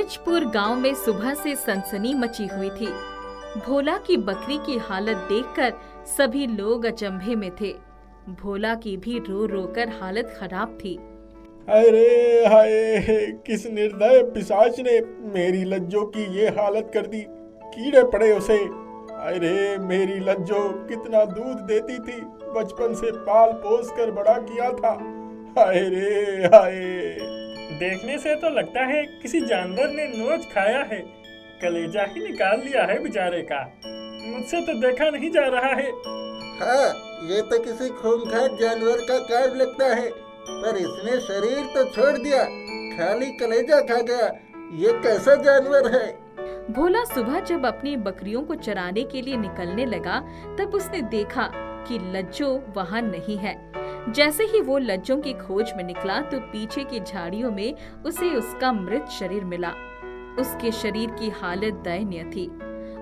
रिचपुर गांव में सुबह से सनसनी मची हुई थी। भोला की बकरी की हालत देखकर सभी लोग अचंभे में थे। भोला की भी रो रो कर हालत खराब थी। अरे हाय, किस निर्दय पिशाच ने मेरी लज्जो की ये हालत कर दी। कीड़े पड़े उसे। अरे मेरी लज्जो कितना दूध देती थी, बचपन से पाल पोस कर बड़ा किया था। हाय रे हाय। देखने से तो लगता है किसी जानवर ने नोच खाया है, कलेजा ही निकाल लिया है बेचारे का। मुझसे तो देखा नहीं जा रहा है। हाँ, ये तो किसी खूंखार जानवर का काम लगता है, पर इसने शरीर तो छोड़ दिया, खाली कलेजा खा गया। ये कैसा जानवर है? भोला सुबह जब अपनी बकरियों को चराने के लिए निकलने लगा तब उसने देखा कि लज्जो वहाँ नहीं है। जैसे ही वो लज्जों की खोज में निकला तो पीछे की झाड़ियों में उसे उसका मृत शरीर मिला। उसके शरीर की हालत दयनीय थी।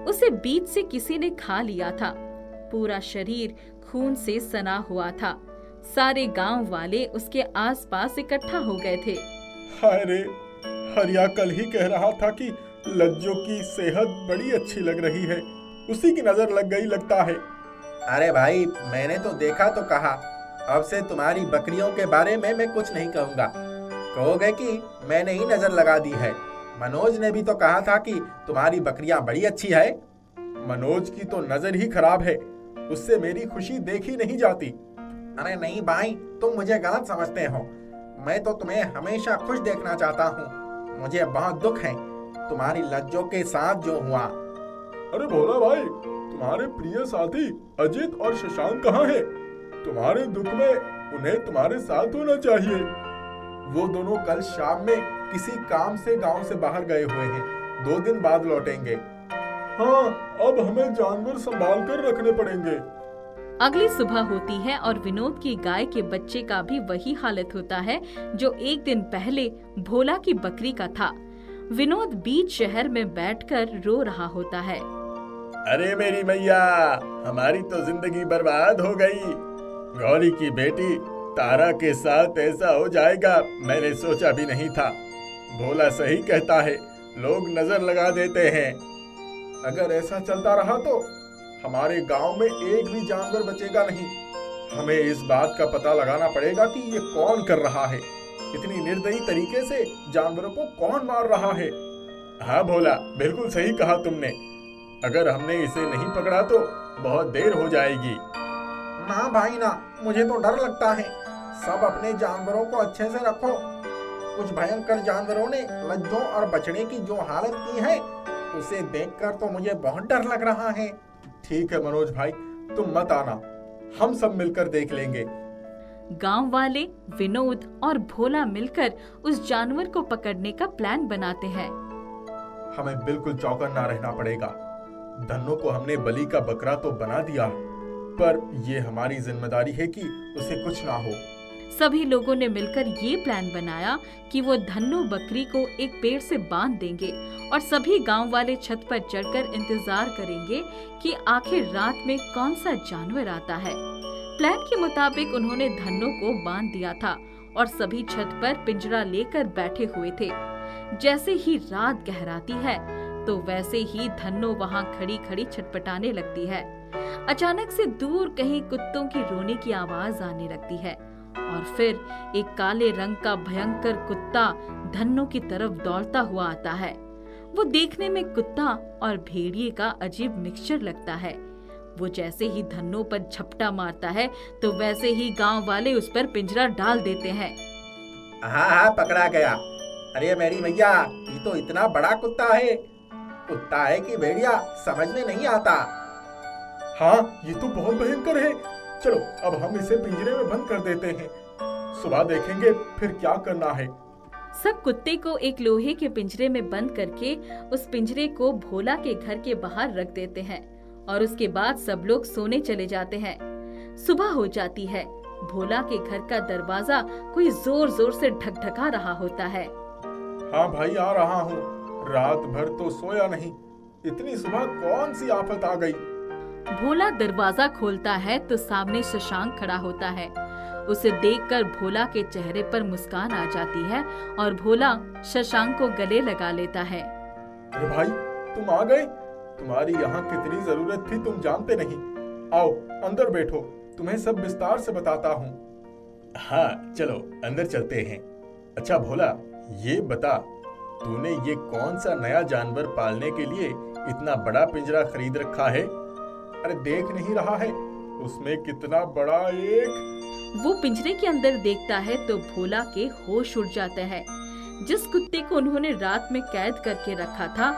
उसे बीच से किसी ने खा लिया था। पूरा शरीर खून से सना हुआ था। सारे गांव वाले उसके आसपास इकट्ठा हो गए थे। हाय रे, हरिया कल ही कह रहा था कि लज्जो की सेहत बड़ी अच्छी लग रही है, उसी की नजर लग गई लगता है। अरे भाई, मैंने तो देखा तो कहा। अब से तुम्हारी बकरियों के बारे में मैं कुछ नहीं कहूँगा। कहोगे कि मैंने ही नजर लगा दी है। मनोज ने भी तो कहा था कि तुम्हारी बकरियां बड़ी अच्छी है। मनोज की तो नजर ही खराब है, उससे मेरी खुशी देखी नहीं जाती। अरे नहीं भाई, तुम मुझे गलत समझते हो। मैं तो तुम्हें हमेशा खुश देखना चाहता हूँ। मुझे बहुत दुख है तुम्हारी लज्जो के साथ जो हुआ। अरे भोला भाई, तुम्हारे प्रिय साथी अजित और शशांक कहाँ हैं? तुम्हारे दुख में उन्हें तुम्हारे साथ होना चाहिए। वो दोनों कल शाम में किसी काम से गांव से बाहर गए हुए हैं, 2 दिन बाद लौटेंगे। हाँ, अब हमें जानवर संभाल कर रखने पड़ेंगे। अगली सुबह होती है और विनोद की गाय के बच्चे का भी वही हालत होता है जो एक दिन पहले भोला की बकरी का था। विनोद बीच शहर में बैठकर रो रहा होता है। अरे मेरी मैया, हमारी तो जिंदगी बर्बाद हो गई। गौरी की बेटी तारा के साथ ऐसा हो जाएगा मैंने सोचा भी नहीं था। भोला सही कहता है, लोग नजर लगा देते हैं। अगर ऐसा चलता रहा तो हमारे गांव में एक भी जानवर बचेगा नहीं। हमें इस बात का पता लगाना पड़ेगा कि ये कौन कर रहा है। इतनी निर्दयी तरीके से जानवरों को कौन मार रहा है। हाँ भोला, बिल्कुल सही कहा तुमने। अगर हमने इसे नहीं पकड़ा तो बहुत देर हो जाएगी। ना भाई ना, मुझे तो डर लगता है। सब अपने जानवरों को अच्छे से रखो। कुछ भयंकर जानवरों ने लज्जो और बछड़े की जो हालत की है, उसे देखकर तो मुझे बहुत डर लग रहा है। ठीक है मनोज भाई, तुम मत आना, हम सब मिलकर देख लेंगे। गांव वाले, विनोद और भोला मिलकर उस जानवर को पकड़ने का प्लान बनाते हैं। हमें बिल्कुल चौकन्ना रहना पड़ेगा। धन्नो को हमने बलि का बकरा तो बना दिया, पर ये हमारी जिम्मेदारी है कि उसे कुछ ना हो। सभी लोगों ने मिलकर ये प्लान बनाया कि वो धन्नो बकरी को एक पेड़ से बांध देंगे और सभी गांव वाले छत पर चढ़कर इंतजार करेंगे कि आखिर रात में कौन सा जानवर आता है। प्लान के मुताबिक उन्होंने धन्नो को बांध दिया था और सभी छत पर पिंजरा लेकर बैठे हुए थे। जैसे ही रात गहराती है तो वैसे ही धन्नो वहाँ खड़ी खड़ी छटपटाने लगती है। अचानक से दूर कहीं कुत्तों की रोने की आवाज आने लगती है और फिर एक काले रंग का भयंकर कुत्ता धन्नो की तरफ दौड़ता हुआ आता है। वो देखने में कुत्ता और भेड़िए का अजीब मिक्सचर लगता है। वो जैसे ही धन्नो पर झपटा मारता है तो वैसे ही गांव वाले उस पर पिंजरा डाल देते हैं। हाँ हाँ, पकड़ा गया। अरे मेरी भैया, ये तो इतना बड़ा कुत्ता है। कुत्ता है कि भेड़िया समझ में नहीं आता। हाँ, ये तो बहुत भयंकर है। चलो अब हम इसे पिंजरे में बंद कर देते हैं, सुबह देखेंगे फिर क्या करना है। सब कुत्ते को एक लोहे के पिंजरे में बंद करके उस पिंजरे को भोला के घर के बाहर रख देते हैं और उसके बाद सब लोग सोने चले जाते हैं। सुबह हो जाती है। भोला के घर का दरवाजा कोई जोर जोर से ढकढका रहा होता है। हाँ भाई, आ रहा हूँ। रात भर तो सोया नहीं, इतनी सुबह कौन सी आफत आ गई। भोला दरवाजा खोलता है तो सामने शशांक खड़ा होता है। उसे देखकर भोला के चेहरे पर मुस्कान आ जाती है और भोला शशांक को गले लगा लेता है। अरे भाई, तुम आ गए। तुम्हारी यहाँ कितनी जरूरत थी तुम जानते नहीं। आओ अंदर बैठो, तुम्हें सब विस्तार से बताता हूँ। हाँ चलो अंदर चलते हैं। अच्छा भोला, ये बता, तूने ये कौन सा नया जानवर पालने के लिए इतना बड़ा पिंजरा खरीद रखा है? अरे देख नहीं रहा है उसमें कितना बड़ा एक। वो पिंजरे के अंदर देखता है तो भोला के होश उड़ जाते हैं। जिस कुत्ते को उन्होंने रात में कैद करके रखा था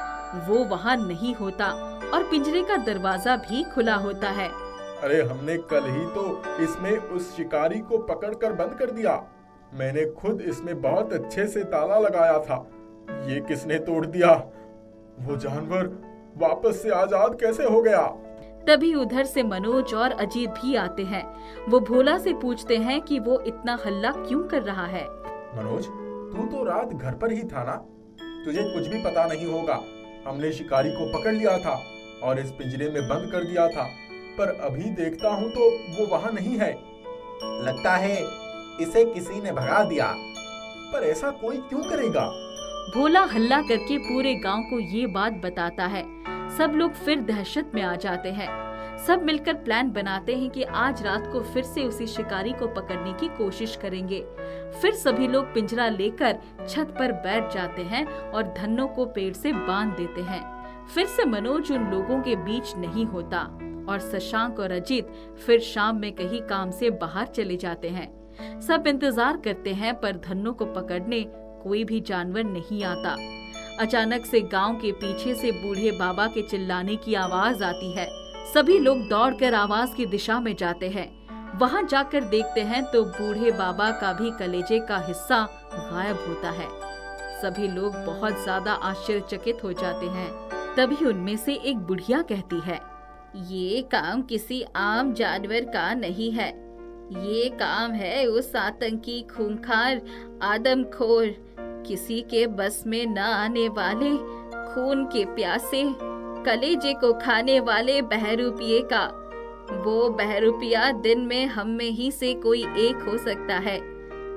वो वहाँ नहीं होता और पिंजरे का दरवाजा भी खुला होता है। अरे हमने कल ही तो इसमें उस शिकारी को पकड़कर बंद कर दिया। मैंने खुद इसमें बहुत अच्छे से ताला लगाया था। ये किसने तोड़ दिया? वो जानवर वापस से आजाद कैसे हो गया? तभी उधर से मनोज और अजीत भी आते हैं। वो भोला से पूछते हैं कि वो इतना हल्ला क्यों कर रहा है। मनोज, तू तो रात घर पर ही था ना? तुझे कुछ भी पता नहीं होगा। हमने शिकारी को पकड़ लिया था और इस पिंजरे में बंद कर दिया था, पर अभी देखता हूँ तो वो वहाँ नहीं है। लगता है इसे किसी ने भगा दिया। पर ऐसा कोई क्यों करेगा? भोला हल्ला करके पूरे गांव को ये बात बताता है। सब लोग फिर दहशत में आ जाते हैं। सब मिलकर प्लान बनाते हैं कि आज रात को फिर से उसी शिकारी को पकड़ने की कोशिश करेंगे। फिर सभी लोग पिंजरा लेकर छत पर बैठ जाते हैं और धन्नो को पेड़ से बांध देते हैं। फिर से मनोज उन लोगों के बीच नहीं होता और शशांक और अजीत फिर शाम में कहीं काम से बाहर चले जाते हैं। सब इंतजार करते हैं पर धन्नो को पकड़ने कोई भी जानवर नहीं आता। अचानक से गांव के पीछे से बूढ़े बाबा के चिल्लाने की आवाज आती है। सभी लोग दौड़कर आवाज की दिशा में जाते हैं। वहां जाकर देखते हैं तो बूढ़े बाबा का भी कलेजे का हिस्सा गायब होता है। सभी लोग बहुत ज्यादा आश्चर्यचकित हो जाते हैं। तभी उनमें से एक बुढ़िया कहती है, ये काम किसी आम जानवर का नहीं है। ये काम है उस आतंकी, खूंखार, आदमखोर, किसी के बस में न आने वाले, खून के प्यासे, कलेजे को खाने वाले बहरूपिये का। वो बहरूपिया दिन में हम में ही से कोई एक हो सकता है।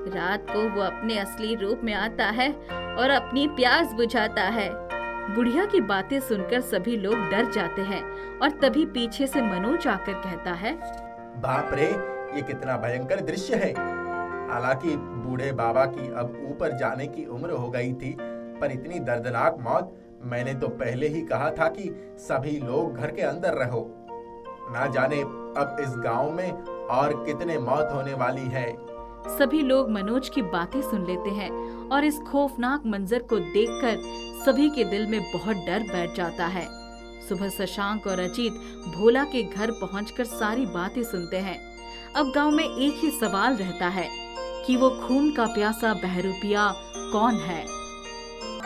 रात को वो अपने असली रूप में आता है और अपनी प्यास बुझाता है। बुढ़िया की बातें सुनकर सभी लोग डर जाते हैं और तभी पीछे से मनोज आकर कहता है, बाप रे, ये कितना भयंकर दृश्य है। हालांकि बूढ़े बाबा की अब ऊपर जाने की उम्र हो गई थी, पर इतनी दर्दनाक मौत। मैंने तो पहले ही कहा था कि सभी लोग घर के अंदर रहो। ना जाने अब इस गांव में और कितने मौत होने वाली है। सभी लोग मनोज की बातें सुन लेते हैं और इस खौफनाक मंजर को देखकर सभी के दिल में बहुत डर बैठ जाता है। सुबह शशांक और अजीत भोला के घर पहुंचकर सारी बातें सुनते हैं। अब गांव में एक ही सवाल रहता है कि वो खून का प्यासा बहरूपिया कौन है।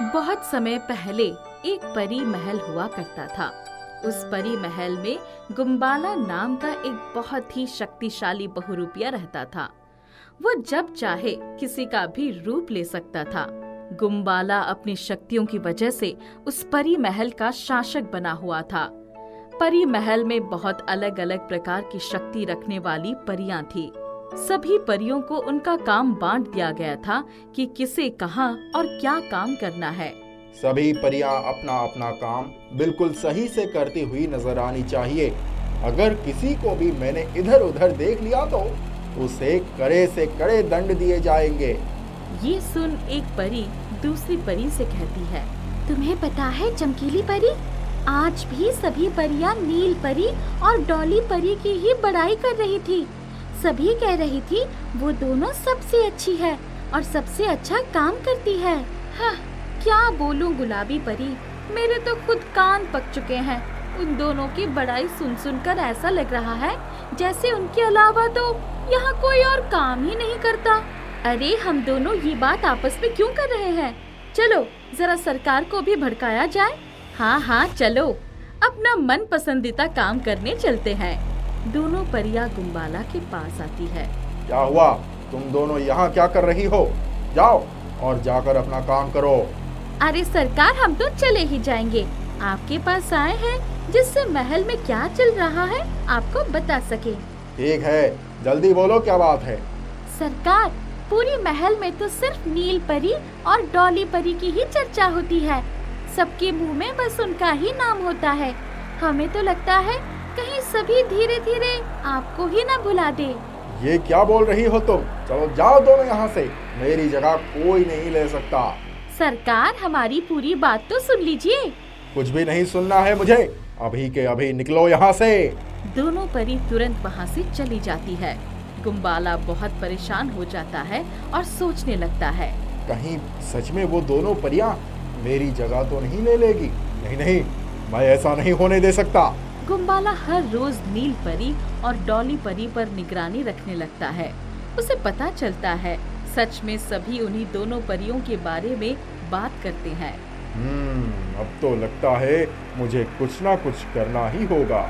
बहुत समय पहले एक परी महल हुआ करता था। उस परी महल में गुम्बाला नाम का एक बहुत ही शक्तिशाली बहुरूपिया रहता था। वो जब चाहे किसी का भी रूप ले सकता था। गुम्बाला अपनी शक्तियों की वजह से उस परी महल का शासक बना हुआ था। परी महल में बहुत अलग अलग प्रकार की शक्ति रखने वाली परियां थी। सभी परियों को उनका काम बांट दिया गया था कि किसे कहाँ और क्या काम करना है। सभी परियां अपना अपना काम बिल्कुल सही से करती हुई नजर आनी चाहिए। अगर किसी को भी मैंने इधर उधर देख लिया तो उसे कड़े से कड़े दंड दिए जाएंगे। ये सुन एक परी दूसरी परी से कहती है, तुम्हें पता है चमकीली परी, आज भी सभी परियां नील परी और डॉली परी की ही बड़ाई कर रही थी। सभी कह रही थी वो दोनों सबसे अच्छी है और सबसे अच्छा काम करती है। हाँ, क्या बोलूं गुलाबी परी, मेरे तो खुद कान पक चुके हैं। उन दोनों की बड़ाई सुन सुनकर ऐसा लग रहा है जैसे उनके अलावा तो यहाँ कोई और काम ही नहीं करता। अरे हम दोनों ये बात आपस में क्यों कर रहे हैं? चलो जरा सरकार को भी भड़काया जाए। हाँ चलो, अपना मन पसंदीदा काम करने चलते हैं। दोनों परियां गुम्बाला के पास आती है। क्या हुआ? तुम दोनों यहाँ क्या कर रही हो? जाओ और जाकर अपना काम करो। अरे सरकार, हम तो चले ही जाएंगे। आपके पास आए हैं जिससे महल में क्या चल रहा है आपको बता सके। ठीक है, जल्दी बोलो क्या बात है। सरकार, पूरी महल में तो सिर्फ नील परी और डॉली परी की ही चर्चा होती है। सबके मुंह में बस उनका ही नाम होता है। हमें तो लगता है कहीं सभी धीरे धीरे आपको ही ना भुला दे। ये क्या बोल रही हो तुम? चलो जाओ दोनों यहाँ से, मेरी जगह कोई नहीं ले सकता। सरकार, हमारी पूरी बात तो सुन लीजिए। कुछ भी नहीं सुनना है मुझे, अभी के अभी निकलो यहाँ से। दोनों परी तुरंत वहाँ से चली जाती है। गुम्बाला बहुत परेशान हो जाता है और सोचने लगता है, कहीं सच में वो दोनों परियां मेरी जगह तो नहीं ले लेगी? नहीं नहीं, मैं ऐसा नहीं होने दे सकता। गुम्बाला हर रोज नील परी और डॉली परी पर निगरानी रखने लगता है। उसे पता चलता है सच में सभी उन्हीं दोनों परियों के बारे में बात करते हैं। अब तो लगता है मुझे कुछ ना कुछ करना ही होगा।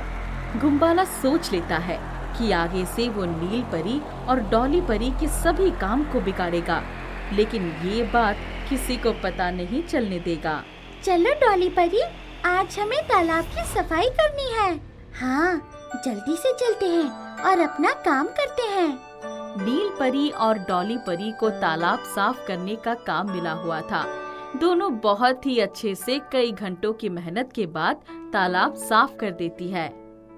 गुम्बाला सोच लेता है कि आगे से वो नील परी और डॉली परी के सभी काम को बिगाड़ेगा, लेकिन ये बात किसी को पता नहीं चलने देगा। चलो डॉली परी, आज हमें तालाब की सफाई करनी है। हाँ, जल्दी से चलते हैं और अपना काम करते हैं। नील परी और डॉली परी को तालाब साफ करने का काम मिला हुआ था। दोनों बहुत ही अच्छे से कई घंटों की मेहनत के बाद तालाब साफ कर देती है।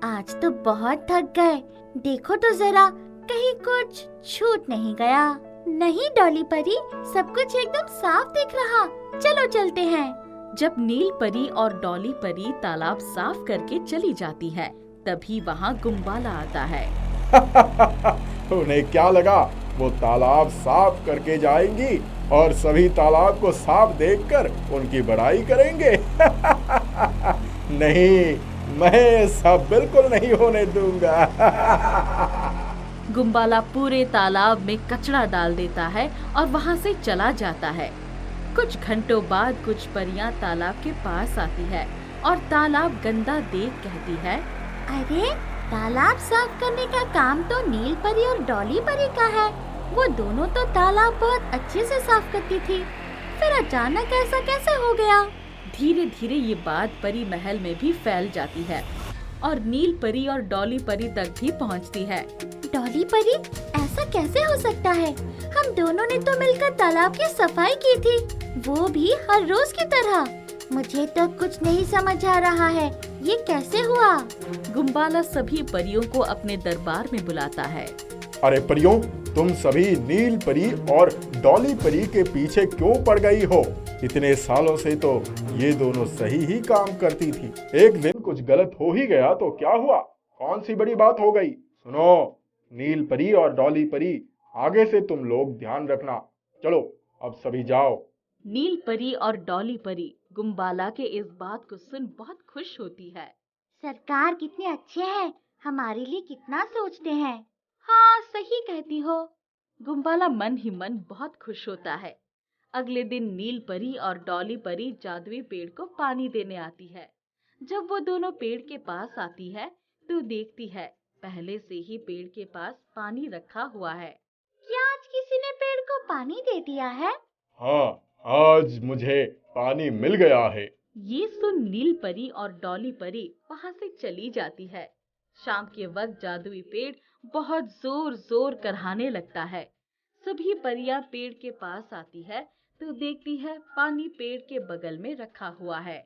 आज तो बहुत थक गए, देखो तो जरा कहीं कुछ छूट नहीं गया। नहीं डॉली परी, सब कुछ एकदम साफ दिख रहा। चलो चलते हैं। जब नील परी और डॉली परी तालाब साफ करके चली जाती है, तभी वहाँ गुम्बाला आता है। उन्हें क्या लगा वो तालाब साफ करके जाएंगी और सभी तालाब को साफ देखकर उनकी बड़ाई करेंगे? नहीं, मैं ऐसा बिल्कुल नहीं होने दूंगा। गुम्बाला पूरे तालाब में कचरा डाल देता है और वहाँ से चला जाता है। कुछ घंटों बाद कुछ परियां तालाब के पास आती है और तालाब गंदा देख कहती है, अरे, तालाब साफ करने का काम तो नील परी और डॉली परी का है। वो दोनों तो तालाब बहुत अच्छे से साफ करती थी, फिर अचानक ऐसा कैसे हो गया? धीरे धीरे ये बात परी महल में भी फैल जाती है और नील परी और डॉली परी तक भी पहुंचती है। डॉली परी, ऐसा कैसे हो सकता है? हम दोनों ने तो मिलकर तालाब की सफाई की थी, वो भी हर रोज की तरह। मुझे तो कुछ नहीं समझ आ रहा है, ये कैसे हुआ? गुम्बाला सभी परियों को अपने दरबार में बुलाता है। अरे परियों, तुम सभी नील परी और डॉली परी के पीछे क्यों पड़ गई हो? इतने सालों से तो ये दोनों सही ही काम करती थी। एक दिन कुछ गलत हो ही गया तो क्या हुआ? कौन सी बड़ी बात हो गई? सुनो, नील परी और डॉली परी, आगे से तुम लोग ध्यान रखना। चलो अब सभी जाओ। नील परी और डॉली परी गुम्बाला के इस बात को सुन बहुत खुश होती है। सरकार कितने अच्छे हैं, हमारे लिए कितना सोचते हैं। हाँ, सही कहती हो। गुम्बाला मन ही मन बहुत खुश होता है। अगले दिन नील परी और डॉली परी जादुई पेड़ को पानी देने आती है। जब वो दोनों पेड़ के पास आती है तो देखती है पहले से ही पेड़ के पास पानी रखा हुआ है। क्या आज किसी ने पेड़ को पानी दे दिया है? हाँ, आज मुझे पानी मिल गया है। ये सुन नील परी और डॉली परी वहाँ से चली जाती है। शाम के वक्त जादुई पेड़ बहुत जोर जोर करहाने लगता है। सभी परियां पेड़ के पास आती है तो देखती है पानी पेड़ के बगल में रखा हुआ है।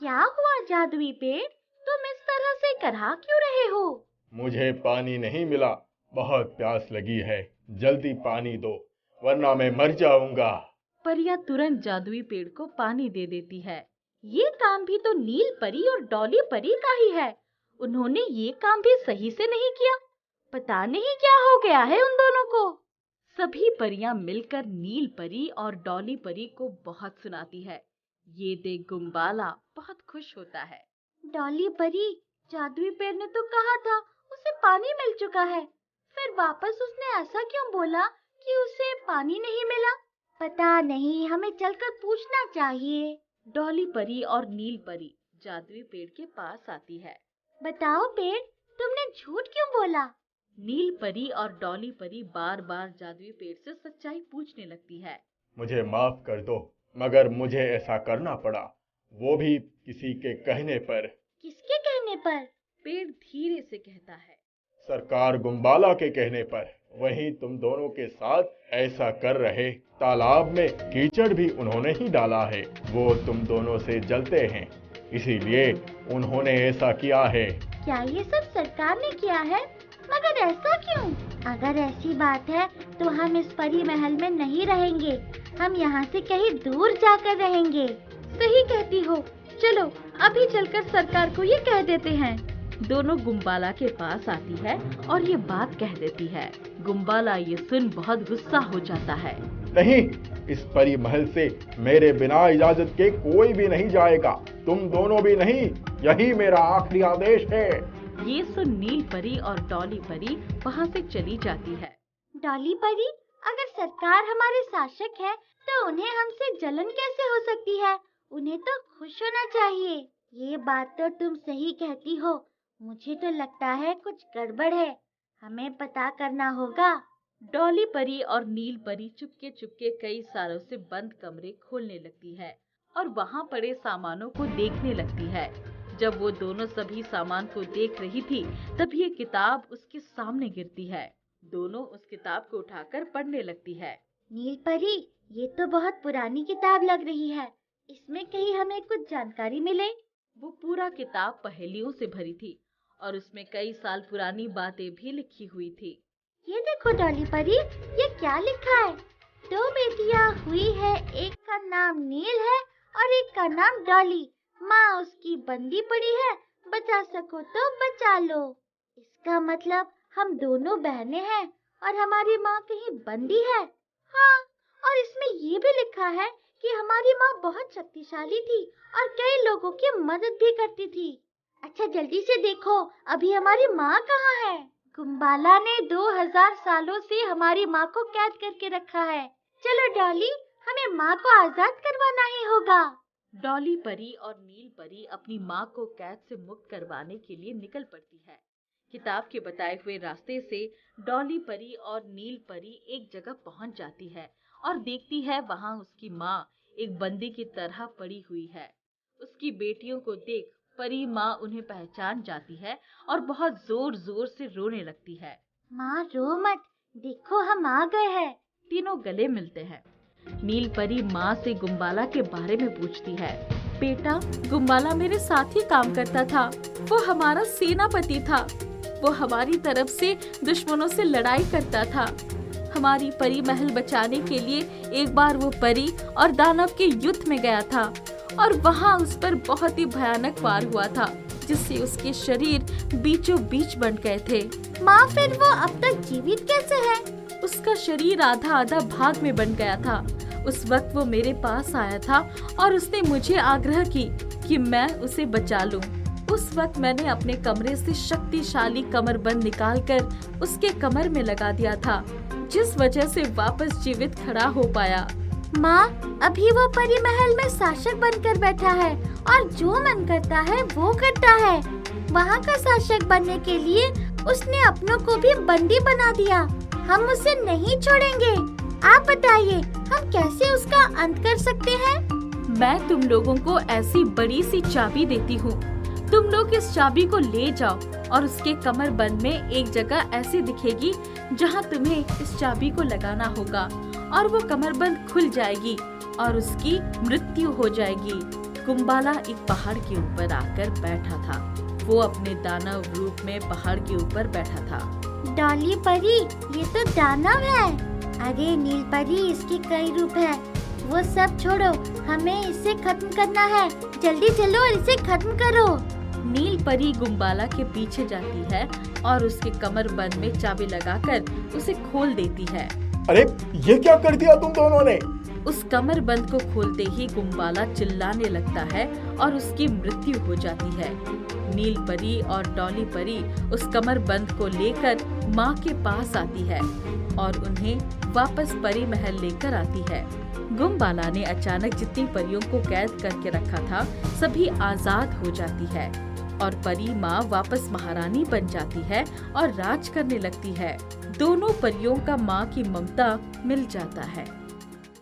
क्या हुआ जादुई पेड़, तुम इस तरह से करहा क्यों रहे हो? मुझे पानी नहीं मिला, बहुत प्यास लगी है, जल्दी पानी दो वरना मैं मर जाऊंगा। परियां तुरंत जादुई पेड़ को पानी दे देती है। ये काम भी तो नील परी और डॉली परी का ही है, उन्होंने ये काम भी सही से नहीं किया। पता नहीं क्या हो गया है उन दोनों को। सभी परियां मिलकर नील परी और डॉली परी को बहुत सुनाती है। ये देख गुम्बाला बहुत खुश होता है। डॉली परी, जादुई पेड़ ने तो कहा था उसे पानी मिल चुका है, फिर वापस उसने ऐसा क्यों बोला कि उसे पानी नहीं मिला? पता नहीं, हमें चलकर पूछना चाहिए। डॉली परी और नील परी जादुई पेड़ के पास आती है। बताओ पेड़, तुमने झूठ क्यों बोला? नील परी और डॉली परी बार बार जादुई पेड़ से सच्चाई पूछने लगती है। मुझे माफ कर दो, मगर मुझे ऐसा करना पड़ा, वो भी किसी के कहने पर। किसके कहने पर? पेड़ धीरे से कहता है। सरकार गुम्बाला के कहने पर वहीं तुम दोनों के साथ ऐसा कर रहे। तालाब में कीचड़ भी उन्होंने ही डाला है। वो तुम दोनों से जलते हैं, इसीलिए उन्होंने ऐसा किया है। क्या ये सब सरकार ने किया है? मगर ऐसा क्यों? अगर ऐसी बात है तो हम इस परी महल में नहीं रहेंगे, हम यहाँ से कहीं दूर जाकर रहेंगे। सही कहती हो, चलो अभी चलकर सरकार को ये कह देते हैं। दोनों गुम्बाला के पास आती है और ये बात कह देती है। गुम्बाला ये सुन बहुत गुस्सा हो जाता है। नहीं, इस परी महल से मेरे बिना इजाजत के कोई भी नहीं जाएगा, तुम दोनों भी नहीं, यही मेरा आखिरी आदेश है। ये सुन नील परी और डॉली परी वहाँ से चली जाती है। डॉली परी, अगर सरकार हमारे शासक है तो उन्हें हमसे जलन कैसे हो सकती है? उन्हें तो खुश होना चाहिए। ये बात तो तुम सही कहती हो, मुझे तो लगता है कुछ गड़बड़ है, हमें पता करना होगा। डॉली परी और नील परी चुपके चुपके कई सालों से बंद कमरे खोलने लगती है और वहाँ पड़े सामानों को देखने लगती है। जब वो दोनों सभी सामान को देख रही थी तभी ये किताब उसके सामने गिरती है। दोनों उस किताब को उठाकर पढ़ने लगती है। नील परी, ये तो बहुत पुरानी किताब लग रही है, इसमें कहीं हमें कुछ जानकारी मिले। वो पूरा किताब पहेलियों से भरी थी और उसमें कई साल पुरानी बातें भी लिखी हुई थी। ये देखो डॉली परी, ये क्या लिखा है? 2 बेटियां हुई है, एक का नाम नील है और एक का नाम डॉली। माँ उसकी बंदी पड़ी है, बचा सको तो बचा लो। इसका मतलब हम दोनों बहनें हैं और हमारी माँ कहीं बंदी है। हाँ, और इसमें ये भी लिखा है कि हमारी माँ बहुत शक्तिशाली थी और कई लोगों की मदद भी करती थी। अच्छा जल्दी से देखो, अभी हमारी माँ कहाँ है? गुम्बाला ने 2000 सालों से हमारी माँ को कैद करके रखा है। चलो डॉली, हमें माँ को आजाद करवाना ही होगा। डॉली परी और नील परी अपनी माँ को कैद से मुक्त करवाने के लिए निकल पड़ती है। किताब के बताए हुए रास्ते से डॉली परी और नील परी एक जगह पहुँच जाती है और देखती है वहाँ उसकी माँ एक बंदी की तरह पड़ी हुई है। उसकी बेटियों को देख परी माँ उन्हें पहचान जाती है और बहुत जोर जोर से रोने लगती है। माँ रो मत, देखो हम आ गए हैं। तीनों गले मिलते हैं। नील परी माँ से गुम्बाला के बारे में पूछती है। बेटा, गुम्बाला मेरे साथ ही काम करता था, वो हमारा सेनापति था, वो हमारी तरफ से दुश्मनों से लड़ाई करता था। हमारी परी महल बचाने के लिए एक बार वो परी और दानव के युद्ध में गया था और वहाँ उस पर बहुत ही भयानक वार हुआ था जिससे उसके शरीर बीचों बीच बंट गए थे। माँ, फिर वो अब तक जीवित कैसे है? उसका शरीर आधा आधा भाग में बन गया था। उस वक्त वो मेरे पास आया था और उसने मुझे आग्रह की कि मैं उसे बचा लूं। उस वक्त मैंने अपने कमरे से शक्तिशाली कमरबंद निकालकर उसके कमर में लगा दिया था, जिस वजह से वापस जीवित खड़ा हो पाया। माँ, अभी वो परी महल में शासक बनकर बैठा है और जो मन करता है वो करता है। वहाँ का शासक बनने के लिए उसने अपनों को भी बंदी बना दिया। हम उसे नहीं छोड़ेंगे। आप बताइए, हम कैसे उसका अंत कर सकते हैं? मैं तुम लोगों को ऐसी बड़ी सी चाबी देती हूँ। तुम लोग इस चाबी को ले जाओ और उसके कमरबंद में एक जगह ऐसी दिखेगी जहाँ तुम्हें इस चाबी को लगाना होगा और वो कमरबंद खुल जाएगी और उसकी मृत्यु हो जाएगी। गुम्बाला एक पहाड़ के ऊपर आकर बैठा था। वो अपने दानव रूप में पहाड़ के ऊपर बैठा था। डॉली परी, ये तो दानव है। अरे नील परी, इसके कई रूप है। वो सब छोड़ो, हमें इसे खत्म करना है। जल्दी चलो और इसे खत्म करो। नील परी गुम्बाला के पीछे जाती है और उसके कमरबंद में चाबी लगाकर उसे खोल देती है। अरे ये क्या कर दिया तुम दोनों ने? उस कमरबंद को खोलते ही गुम्बाला चिल्लाने लगता है और उसकी मृत्यु हो जाती है। नील परी और डॉली परी उस कमरबंद को लेकर माँ के पास आती है और उन्हें वापस परी महल लेकर आती है। गुम्बाला ने अचानक जितनी परियों को कैद करके रखा था सभी आजाद हो जाती है और परी माँ वापस महारानी बन जाती है और राज करने लगती है। दोनों परियों का माँ की ममता मिल जाता है।